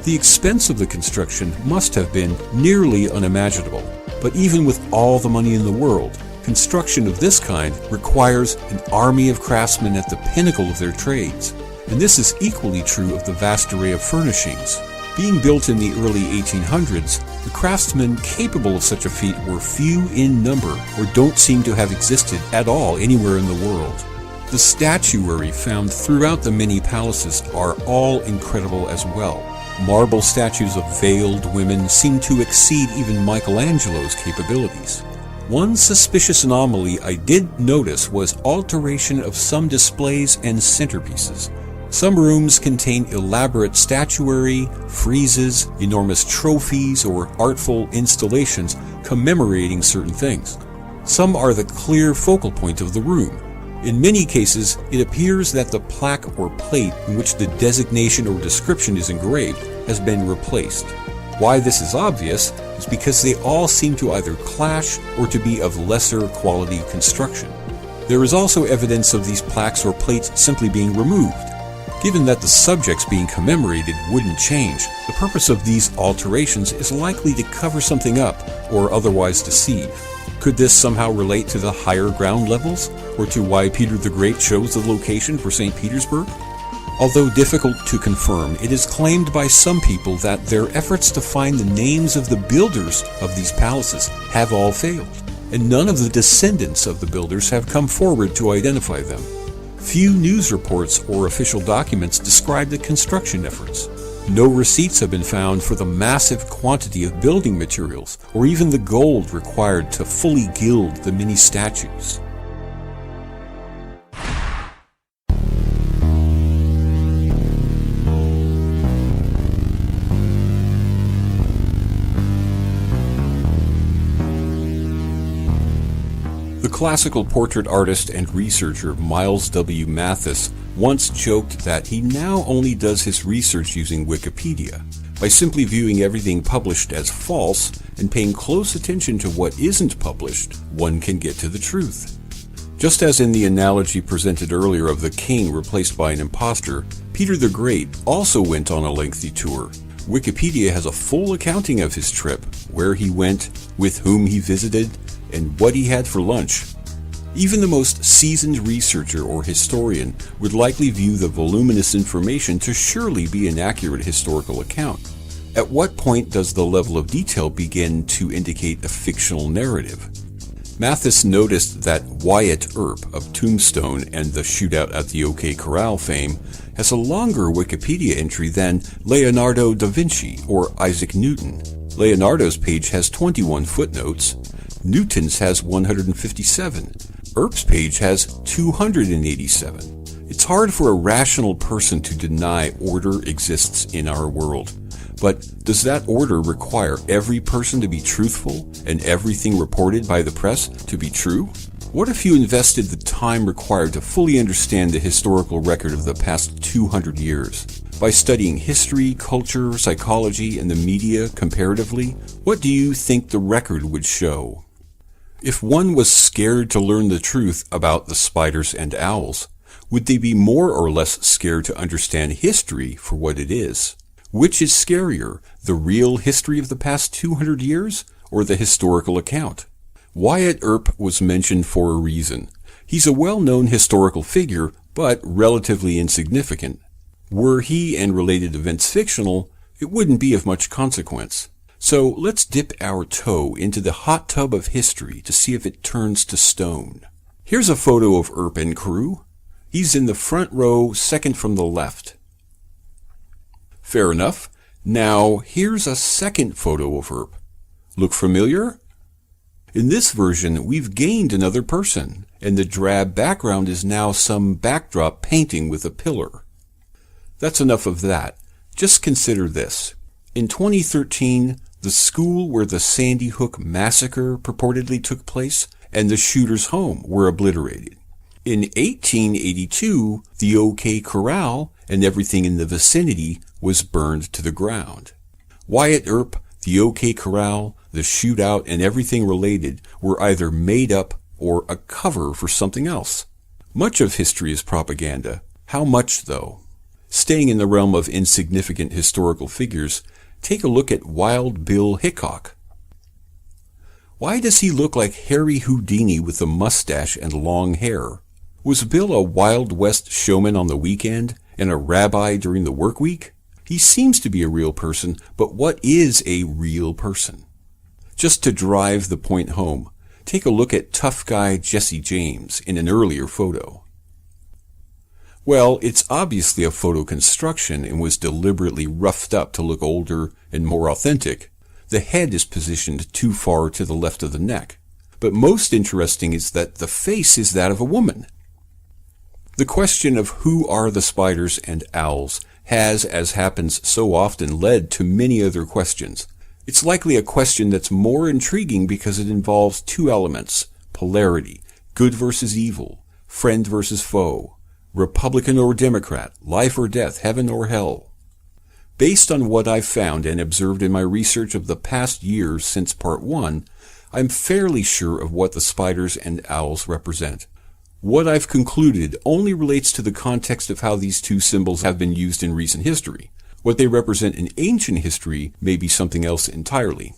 The expense of the construction must have been nearly unimaginable, but even with all the money in the world, construction of this kind requires an army of craftsmen at the pinnacle of their trades. And this is equally true of the vast array of furnishings. Being built in the early 1800s, the craftsmen capable of such a feat were few in number or don't seem to have existed at all anywhere in the world. The statuary found throughout the many palaces are all incredible as well. Marble statues of veiled women seem to exceed even Michelangelo's capabilities. One suspicious anomaly I did notice was alteration of some displays and centerpieces. Some rooms contain elaborate statuary, friezes, enormous trophies, or artful installations commemorating certain things. Some are the clear focal point of the room. In many cases, it appears that the plaque or plate in which the designation or description is engraved has been replaced. Why this is obvious is because they all seem to either clash or to be of lesser quality construction. There is also evidence of these plaques or plates simply being removed. Given that the subjects being commemorated wouldn't change, the purpose of these alterations is likely to cover something up or otherwise deceive. Could this somehow relate to the higher ground levels, or to why Peter the Great chose the location for Saint Petersburg? Although difficult to confirm, it is claimed by some people that their efforts to find the names of the builders of these palaces have all failed, and none of the descendants of the builders have come forward to identify them. Few news reports or official documents describe the construction efforts. No receipts have been found for the massive quantity of building materials, or even the gold required to fully gild the many statues. The classical portrait artist and researcher Miles W. Mathis once joked that he now only does his research using Wikipedia. By simply viewing everything published as false and paying close attention to what isn't published, one can get to the truth. Just as in the analogy presented earlier of the king replaced by an imposter, Peter the Great also went on a lengthy tour. Wikipedia has a full accounting of his trip, where he went, with whom he visited, and what he had for lunch. Even the most seasoned researcher or historian would likely view the voluminous information to surely be an accurate historical account. At what point does the level of detail begin to indicate a fictional narrative? Mathis noticed that Wyatt Earp of Tombstone and the Shootout at the OK Corral fame has a longer Wikipedia entry than Leonardo da Vinci or Isaac Newton. Leonardo's page has 21 footnotes. Newton's has 157. Earp's page has 287. It's hard for a rational person to deny order exists in our world. But does that order require every person to be truthful and everything reported by the press to be true? What if you invested the time required to fully understand the historical record of the past 200 years? By studying history, culture, psychology, and the media comparatively, what do you think the record would show? If one was scared to learn the truth about the spiders and owls, would they be more or less scared to understand history for what it is? Which is scarier, the real history of the past 200 years or the historical account? Wyatt Earp was mentioned for a reason. He's a well-known historical figure, but relatively insignificant. Were he and related events fictional, it wouldn't be of much consequence. So let's dip our toe into the hot tub of history to see if it turns to stone. Here's a photo of Earp and crew. He's in the front row, second from the left. Fair enough. Now, here's a second photo of Earp. Look familiar? In this version, we've gained another person, and the drab background is now some backdrop painting with a pillar. That's enough of that. Just consider this. In 2013, the school where the Sandy Hook massacre purportedly took place and the shooter's home were obliterated. In 1882, the OK Corral and everything in the vicinity was burned to the ground. Wyatt Earp, the OK Corral, the shootout, and everything related were either made up or a cover for something else. Much of history is propaganda. How much, though? Staying in the realm of insignificant historical figures, take a look at Wild Bill Hickok. Why does he look like Harry Houdini with a mustache and long hair? Was Bill a Wild West showman on the weekend and a rabbi during the work week? He seems to be a real person, but what is a real person? Just to drive the point home, take a look at tough guy Jesse James in an earlier photo. Well, it's obviously a photo construction and was deliberately roughed up to look older and more authentic. The head is positioned too far to the left of the neck. But most interesting is that the face is that of a woman. The question of who are the spiders and owls has, as happens so often, led to many other questions. It's likely a question that's more intriguing because it involves two elements: polarity, good versus evil, friend versus foe, Republican or Democrat, life or death, heaven or hell. Based on what I've found and observed in my research of the past years since Part 1, I'm fairly sure of what the spiders and owls represent. What I've concluded only relates to the context of how these two symbols have been used in recent history. What they represent in ancient history may be something else entirely.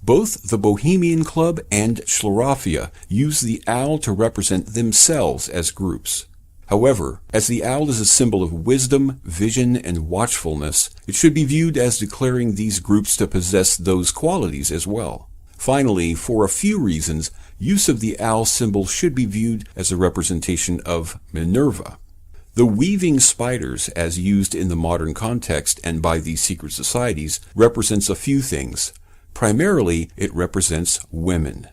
Both the Bohemian Club and Schlaraffia use the owl to represent themselves as groups. However, as the owl is a symbol of wisdom, vision, and watchfulness, it should be viewed as declaring these groups to possess those qualities as well. Finally, for a few reasons, use of the owl symbol should be viewed as a representation of Minerva. The weaving spiders, as used in the modern context and by these secret societies, represents a few things. Primarily, it represents women.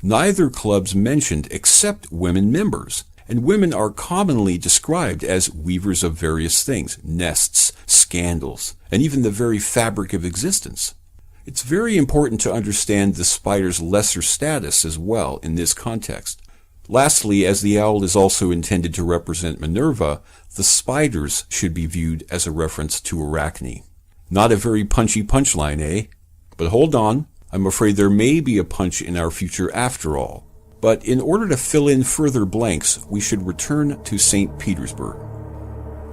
Neither clubs mentioned except women members, and women are commonly described as weavers of various things, nests, scandals, and even the very fabric of existence. It's very important to understand the spider's lesser status as well in this context. Lastly, as the owl is also intended to represent Minerva, the spiders should be viewed as a reference to Arachne. Not a very punchy punchline, eh? But hold on, I'm afraid there may be a punch in our future after all. But in order to fill in further blanks, we should return to Saint Petersburg.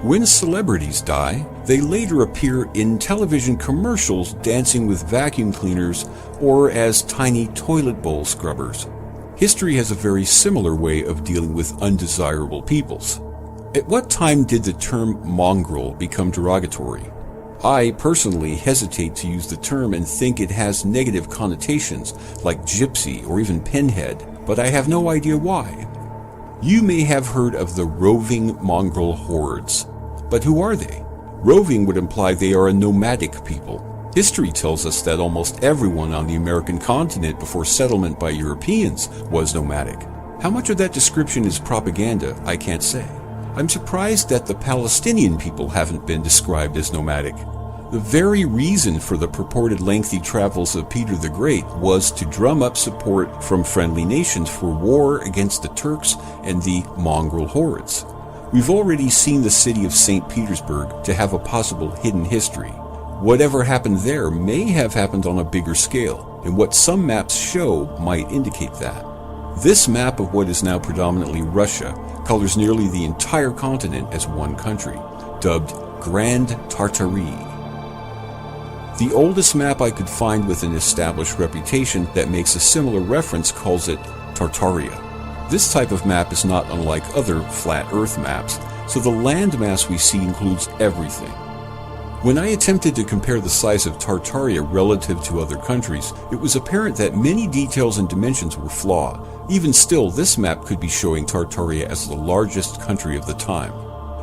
When celebrities die, they later appear in television commercials dancing with vacuum cleaners or as tiny toilet bowl scrubbers. History has a very similar way of dealing with undesirable peoples. At what time did the term mongrel become derogatory? I personally hesitate to use the term and think it has negative connotations like gypsy or even pinhead, but I have no idea why. You may have heard of the roving mongrel hordes, but who are they? Roving would imply they are a nomadic people. History tells us that almost everyone on the American continent before settlement by Europeans was nomadic. How much of that description is propaganda, I can't say. I'm surprised that the Palestinian people haven't been described as nomadic. The very reason for the purported lengthy travels of Peter the Great was to drum up support from friendly nations for war against the Turks and the mongrel hordes. We've already seen the city of Saint Petersburg to have a possible hidden history. Whatever happened there may have happened on a bigger scale, and what some maps show might indicate that. This map of what is now predominantly Russia colors nearly the entire continent as one country, dubbed Grand Tartaria. The oldest map I could find with an established reputation that makes a similar reference calls it Tartaria. This type of map is not unlike other flat Earth maps, so the landmass we see includes everything. When I attempted to compare the size of Tartaria relative to other countries, it was apparent that many details and dimensions were flawed. Even still, this map could be showing Tartaria as the largest country of the time.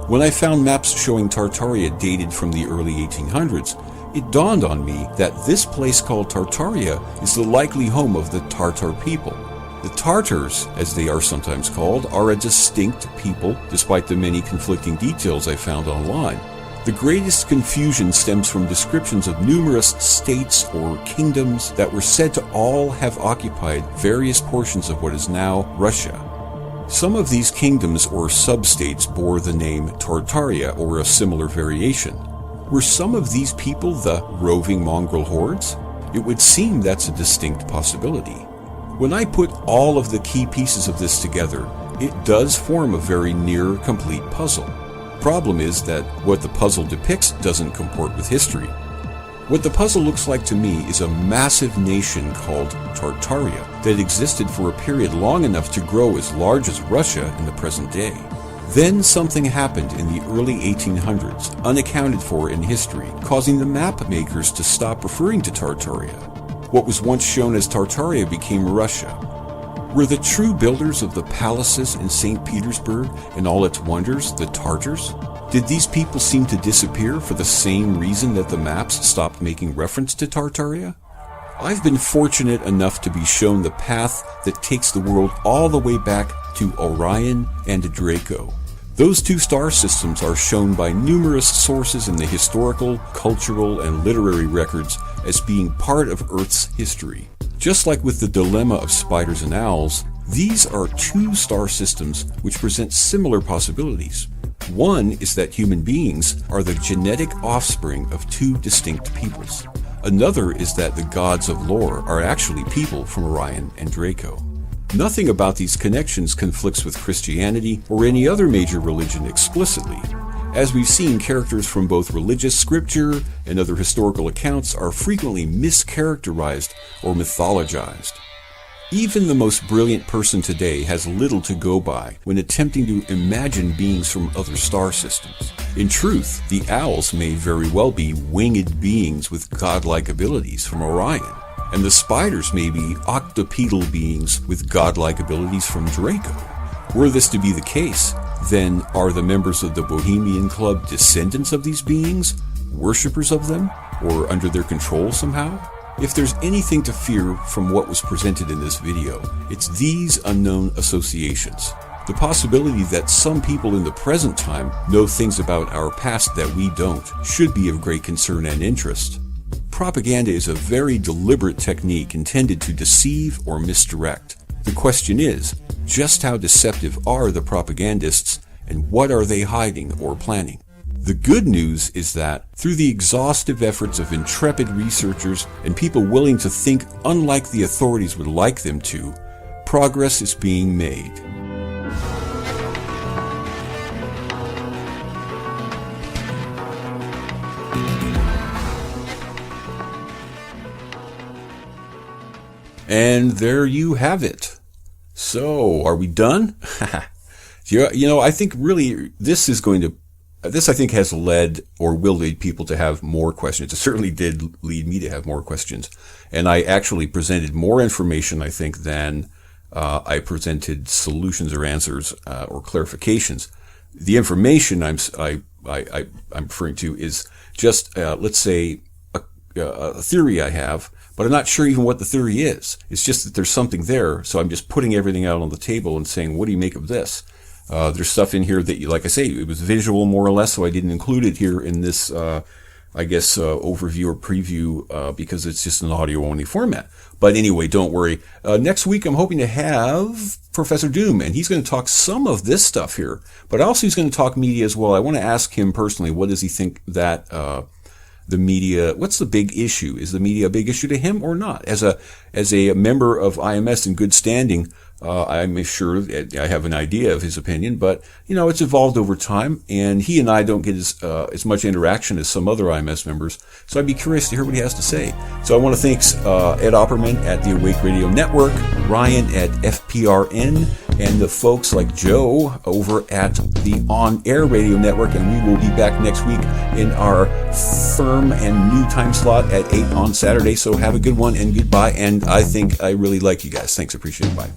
When I found maps showing Tartaria dated from the early 1800s, it dawned on me that this place called Tartaria is the likely home of the Tartar people. The Tartars, as they are sometimes called, are a distinct people, despite the many conflicting details I found online. The greatest confusion stems from descriptions of numerous states or kingdoms that were said to all have occupied various portions of what is now Russia. Some of these kingdoms or sub-states bore the name Tartaria or a similar variation. Were some of these people the roving mongrel hordes? It would seem that's a distinct possibility. When I put all of the key pieces of this together, it does form a very near complete puzzle. Problem is that what the puzzle depicts doesn't comport with history. What the puzzle looks like to me is a massive nation called Tartaria that existed for a period long enough to grow as large as Russia in the present day. Then something happened in the early 1800s, unaccounted for in history, causing the map makers to stop referring to Tartaria. What was once shown as Tartaria became Russia. Were the true builders of the palaces in Saint Petersburg and all its wonders the Tartars? Did these people seem to disappear for the same reason that the maps stopped making reference to Tartaria? I've been fortunate enough to be shown the path that takes the world all the way back to Orion and Draco. Those two star systems are shown by numerous sources in the historical, cultural, and literary records as being part of Earth's history. Just like with the dilemma of spiders and owls, these are two star systems which present similar possibilities. One is that human beings are the genetic offspring of two distinct peoples. Another is that the gods of lore are actually people from Orion and Draco. Nothing about these connections conflicts with Christianity or any other major religion explicitly. As we've seen, characters from both religious scripture and other historical accounts are frequently mischaracterized or mythologized. Even the most brilliant person today has little to go by when attempting to imagine beings from other star systems. In truth, the owls may very well be winged beings with godlike abilities from Orion, and the spiders may be octopedal beings with godlike abilities from Draco. Were this to be the case, then are the members of the Bohemian Club descendants of these beings, worshippers of them, or under their control somehow? If there's anything to fear from what was presented in this video, it's these unknown associations. The possibility that some people in the present time know things about our past that we don't should be of great concern and interest. Propaganda is a very deliberate technique intended to deceive or misdirect. The question is, just how deceptive are the propagandists and what are they hiding or planning? The good news is that, through the exhaustive efforts of intrepid researchers and people willing to think unlike the authorities would like them to, progress is being made. And there you have it. So, are we done? I think really this I think has led or will lead people to have more questions. It certainly did lead me to have more questions. And I actually presented more information, I think, than I presented solutions or answers or clarifications. The information I'm referring to is just, let's say, a theory I have, but I'm not sure even what the theory is. It's just that there's something there, so I'm just putting everything out on the table and saying, what do you make of this? There's stuff in here that, like I say, it was visual more or less, so I didn't include it here in this, overview or preview because it's just an audio-only format. But anyway, don't worry. Next week, I'm hoping to have Professor Doom, and he's going to talk some of this stuff here, but also he's going to talk media as well. I want to ask him personally, what does he think that the media, what's the big issue? Is the media a big issue to him or not? As a member of IMS in good standing, I'm sure I have an idea of his opinion, but it's evolved over time, and he and I don't get as much interaction as some other IMS members. So I'd be curious to hear what he has to say. So I want to thank Ed Opperman at the Awake Radio Network, Ryan at FPRN, and the folks like Joe over at the On Air Radio Network. And we will be back next week in our firm and new time slot at 8 on Saturday. So have a good one and goodbye. And I think I really like you guys. Thanks. Appreciate it. Bye.